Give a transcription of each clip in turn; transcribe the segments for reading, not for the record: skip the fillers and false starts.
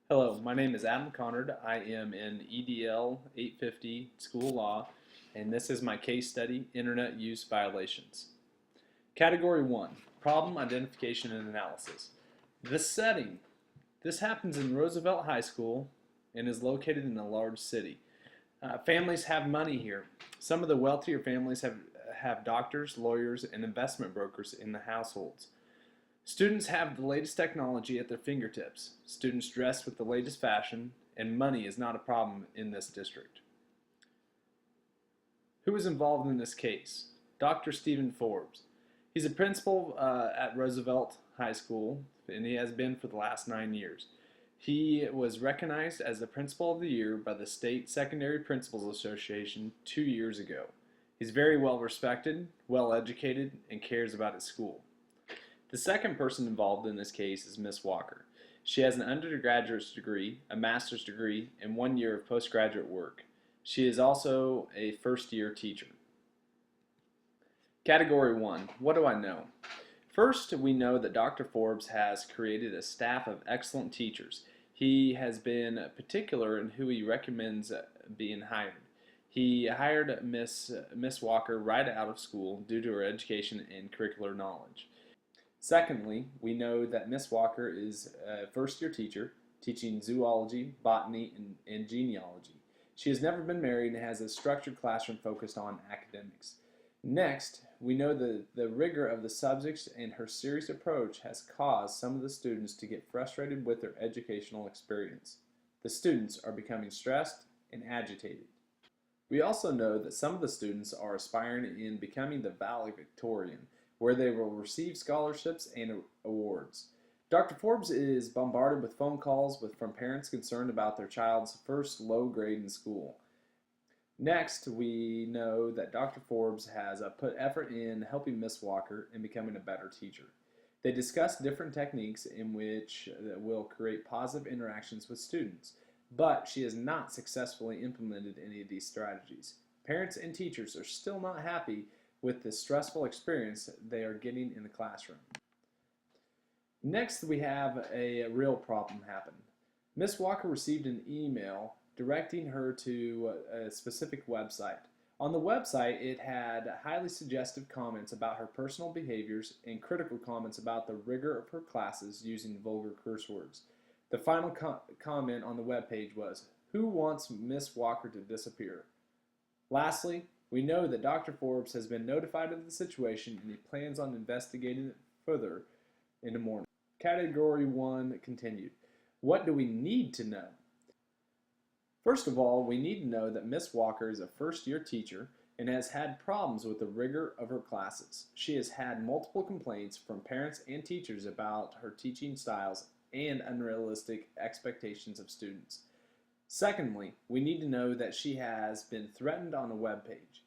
Hello, my name is Adam Conard. I am in EDL 850 School Law, and this is my case study, Internet Use Violations. Category 1, Problem Identification and Analysis. This happens in Roosevelt High School and is located in a large city. Families have money here. Some of the wealthier families have doctors, lawyers, and investment brokers in the households. Students have the latest technology at their fingertips. Students dress with the latest fashion, and money is not a problem in this district. Who is involved in this case? Dr. Stephen Forbes. He's a principal at Roosevelt High School, and he has been for the last 9 years. He was recognized as the Principal of the Year by the State Secondary Principals Association 2 years ago. He's very well respected, well educated, and cares about his school. The second person involved in this case is Miss Walker. She has an undergraduate degree, a master's degree, and 1 year of postgraduate work. She is also a first-year teacher. Category 1. What do I know? First, we know that Dr. Forbes has created a staff of excellent teachers. He has been particular in who he recommends being hired. He hired Miss Walker right out of school due to her education and curricular knowledge. Secondly, we know that Miss Walker is a first-year teacher teaching zoology, botany, and genealogy. She has never been married and has a structured classroom focused on academics. Next, we know the rigor of the subjects and her serious approach has caused some of the students to get frustrated with their educational experience. The students are becoming stressed and agitated. We also know that some of the students are aspiring in becoming the valedictorian, where they will receive scholarships and awards. Dr. Forbes is bombarded with phone calls from parents concerned about their child's first low grade in school. Next, we know that Dr. Forbes has put effort in helping Miss Walker in becoming a better teacher. They discuss different techniques in which will create positive interactions with students, but she has not successfully implemented any of these strategies. Parents and teachers are still not happy with the stressful experience they are getting in the classroom. Next, we have a real problem happen. Miss Walker received an email directing her to a specific website. On the website, it had highly suggestive comments about her personal behaviors and critical comments about the rigor of her classes using vulgar curse words. The final comment on the webpage was, "Who wants Miss Walker to disappear?" Lastly, we know that Dr. Forbes has been notified of the situation and he plans on investigating it further in the morning. Category 1 continued. What do we need to know? First of all, we need to know that Miss Walker is a first-year teacher and has had problems with the rigor of her classes. She has had multiple complaints from parents and teachers about her teaching styles and unrealistic expectations of students. Secondly, we need to know that she has been threatened on a web page.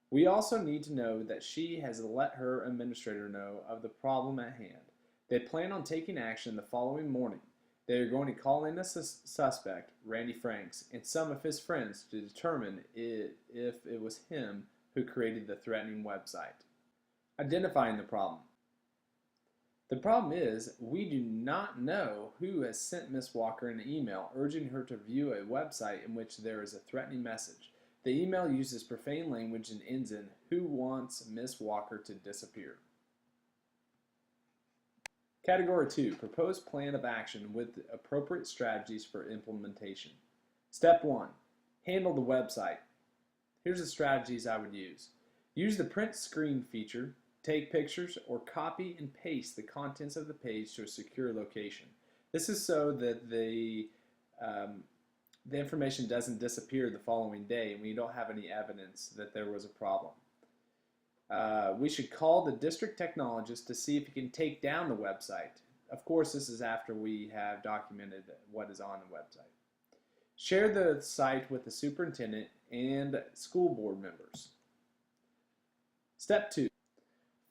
We also need to know that she has let her administrator know of the problem at hand. They plan on taking action the following morning. They are going to call in a suspect, Randy Franks, and some of his friends to determine if it was him who created the threatening website. Identifying the problem. The problem is, we do not know who has sent Miss Walker an email urging her to view a website in which there is a threatening message. The email uses profane language and ends in, "Who wants Miss Walker to disappear?" Category 2, Proposed Plan of Action with appropriate strategies for implementation. Step 1, Handle the website. Here's the strategies I would use. Use the print screen feature. Take pictures or copy and paste the contents of the page to a secure location. This is so that the information doesn't disappear the following day and we don't have any evidence that there was a problem. We should call the district technologist to see if he can take down the website. Of course, this is after we have documented what is on the website. Share the site with the superintendent and school board members. Step 2.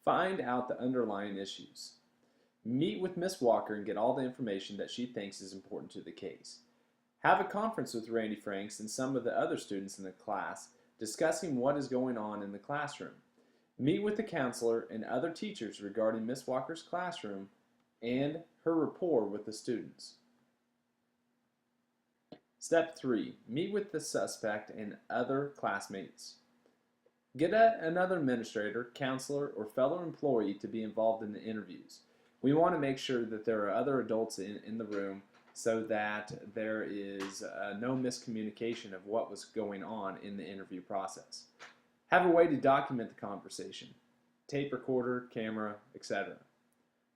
Find out the underlying issues. Meet with Miss Walker and get all the information that she thinks is important to the case. Have a conference with Randy Franks and some of the other students in the class discussing what is going on in the classroom. Meet with the counselor and other teachers regarding Miss Walker's classroom and her rapport with the students. Step 3. Meet with the suspect and other classmates. Get another administrator, counselor, or fellow employee to be involved in the interviews. We want to make sure that there are other adults in the room so that there is no miscommunication of what was going on in the interview process. Have a way to document the conversation. Tape recorder, camera, etc.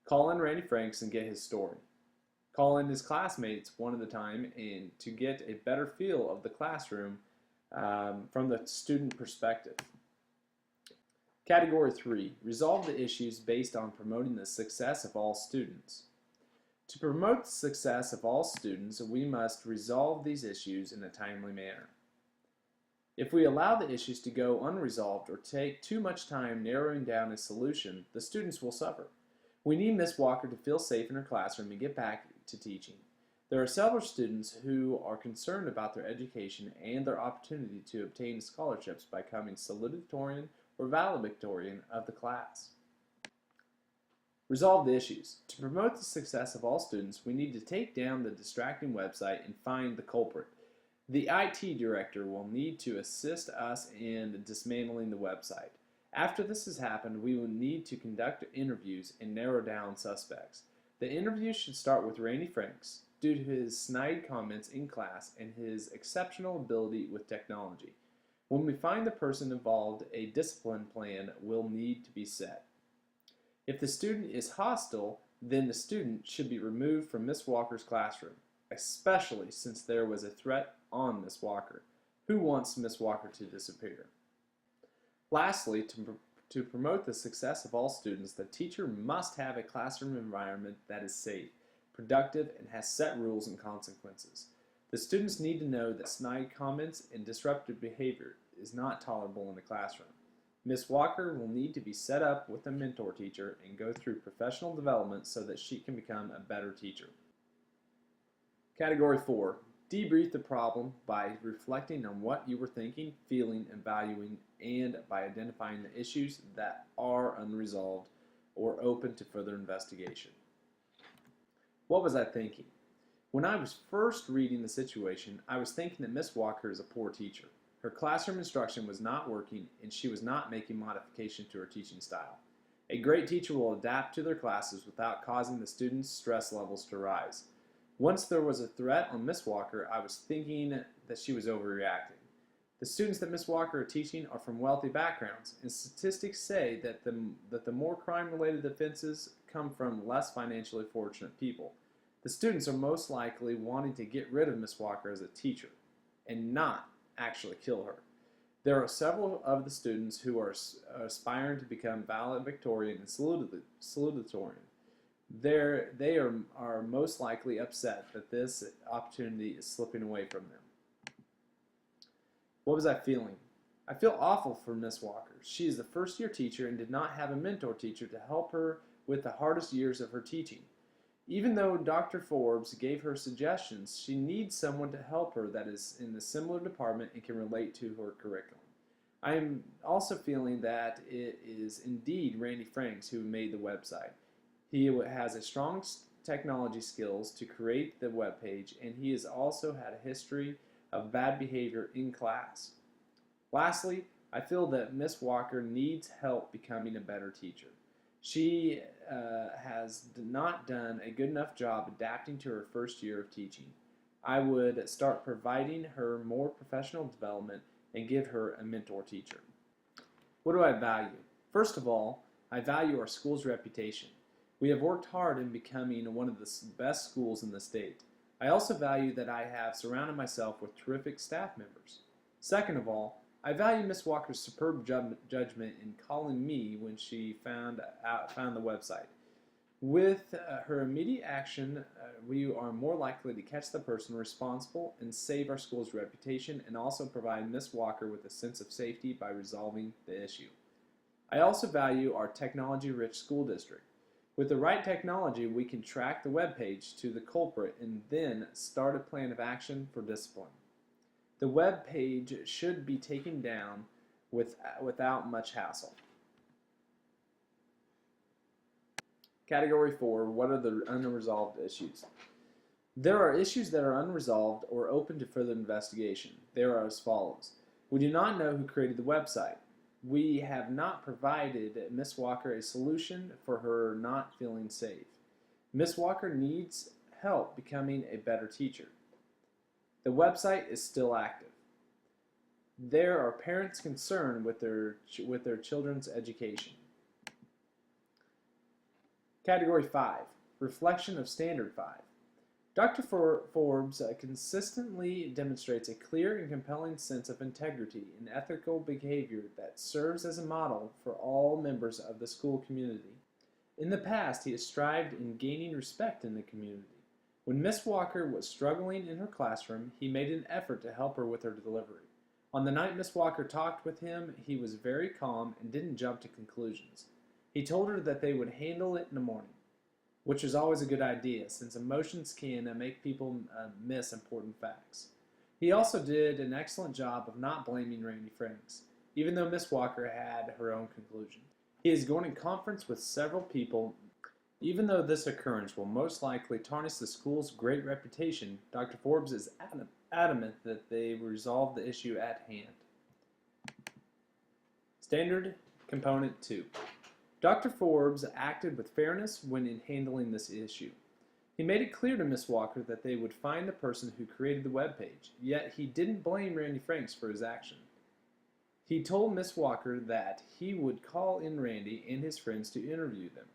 Call in Randy Franks and get his story. Call in his classmates one at a time and to get a better feel of the classroom from the student perspective. Category 3. Resolve the issues based on promoting the success of all students. To promote the success of all students, we must resolve these issues in a timely manner. If we allow the issues to go unresolved or take too much time narrowing down a solution, the students will suffer. We need Ms. Walker to feel safe in her classroom and get back to teaching. There are several students who are concerned about their education and their opportunity to obtain scholarships by becoming salutatorian or valedictorian of the class. Resolve the issues. To promote the success of all students, we need to take down the distracting website and find the culprit. The IT director will need to assist us in dismantling the website. After this has happened, we will need to conduct interviews and narrow down suspects. The interview should start with Randy Franks, due to his snide comments in class and his exceptional ability with technology. When we find the person involved, a discipline plan will need to be set. If the student is hostile, then the student should be removed from Miss Walker's classroom, especially since there was a threat on Miss Walker. Who wants Miss Walker to disappear? Lastly, to promote the success of all students, the teacher must have a classroom environment that is safe, productive, and has set rules and consequences. The students need to know that snide comments and disruptive behavior is not tolerable in the classroom. Ms. Walker will need to be set up with a mentor teacher and go through professional development so that she can become a better teacher. Category 4. Debrief the problem by reflecting on what you were thinking, feeling, and valuing, and by identifying the issues that are unresolved or open to further investigation. What was I thinking? When I was first reading the situation, I was thinking that Miss Walker is a poor teacher. Her classroom instruction was not working, and she was not making modification to her teaching style. A great teacher will adapt to their classes without causing the students' stress levels to rise. Once there was a threat on Miss Walker, I was thinking that she was overreacting. The students that Miss Walker are teaching are from wealthy backgrounds, and statistics say that the more crime-related offenses come from less financially fortunate people. The students are most likely wanting to get rid of Miss Walker as a teacher, and not actually kill her. There are several of the students who are aspiring to become valedictorian and salutatorian. They are most likely upset that this opportunity is slipping away from them. What was I feeling? I feel awful for Miss Walker. She is the first-year teacher and did not have a mentor teacher to help her with the hardest years of her teaching. Even though Dr. Forbes gave her suggestions, she needs someone to help her that is in a similar department and can relate to her curriculum. I am also feeling that it is indeed Randy Franks who made the website. He has a strong technology skills to create the web page, and he has also had a history of bad behavior in class. Lastly, I feel that Miss Walker needs help becoming a better teacher. She has not done a good enough job adapting to her first year of teaching. I would start providing her more professional development and give her a mentor teacher. What do I value? First of all, I value our school's reputation. We have worked hard in becoming one of the best schools in the state. I also value that I have surrounded myself with terrific staff members. Second of all, I value Miss Walker's superb judgment in calling me when she found the website. With her immediate action, we are more likely to catch the person responsible and save our school's reputation, and also provide Miss Walker with a sense of safety by resolving the issue. I also value our technology-rich school district. With the right technology, we can track the web page to the culprit and then start a plan of action for discipline. The web page should be taken down without much hassle. Category 4, what are the unresolved issues? There are issues that are unresolved or open to further investigation. They are as follows. We do not know who created the website. We have not provided Miss Walker a solution for her not feeling safe. Miss Walker needs help becoming a better teacher. The website is still active. There are parents concerned with their children's education. Category 5, Reflection of Standard 5. Dr. Forbes consistently demonstrates a clear and compelling sense of integrity and ethical behavior that serves as a model for all members of the school community. In the past, he has strived in gaining respect in the community. When Miss Walker was struggling in her classroom, he made an effort to help her with her delivery. On the night Miss Walker talked with him, he was very calm and didn't jump to conclusions. He told her that they would handle it in the morning, which is always a good idea since emotions can make people miss important facts. He also did an excellent job of not blaming Randy Franks, even though Miss Walker had her own conclusion. He is going in conference with several people. Even though this occurrence will most likely tarnish the school's great reputation, Dr. Forbes is adamant that they resolve the issue at hand. Standard Component 2. Dr. Forbes acted with fairness when in handling this issue. He made it clear to Miss Walker that they would find the person who created the web page, yet he didn't blame Randy Franks for his action. He told Miss Walker that he would call in Randy and his friends to interview them.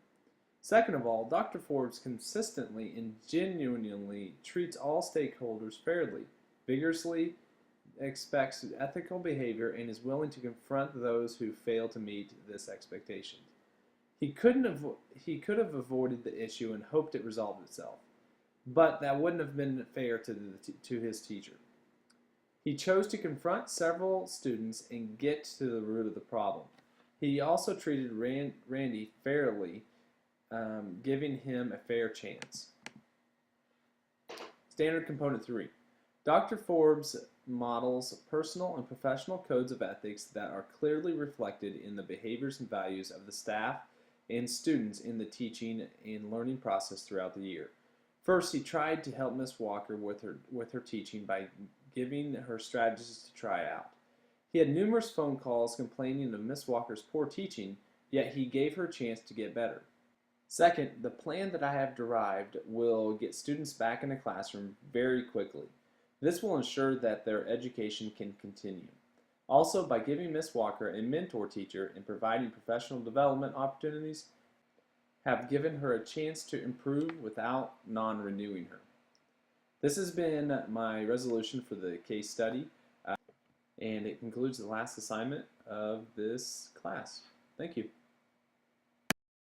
Second of all, Dr. Forbes consistently and genuinely treats all stakeholders fairly, vigorously expects ethical behavior, and is willing to confront those who fail to meet this expectation. He could have avoided the issue and hoped it resolved itself, but that wouldn't have been fair to his teacher. He chose to confront several students and get to the root of the problem. He also treated Randy fairly, giving him a fair chance. Standard Component 3. Dr. Forbes models personal and professional codes of ethics that are clearly reflected in the behaviors and values of the staff and students in the teaching and learning process throughout the year. First, he tried to help Miss Walker with her teaching by giving her strategies to try out. He had numerous phone calls complaining of Miss Walker's poor teaching, yet he gave her a chance to get better. Second, the plan that I have derived will get students back in the classroom very quickly. This will ensure that their education can continue. Also, by giving Miss Walker a mentor teacher and providing professional development opportunities, have given her a chance to improve without non-renewing her. This has been my resolution for the case study, and it concludes the last assignment of this class. Thank you.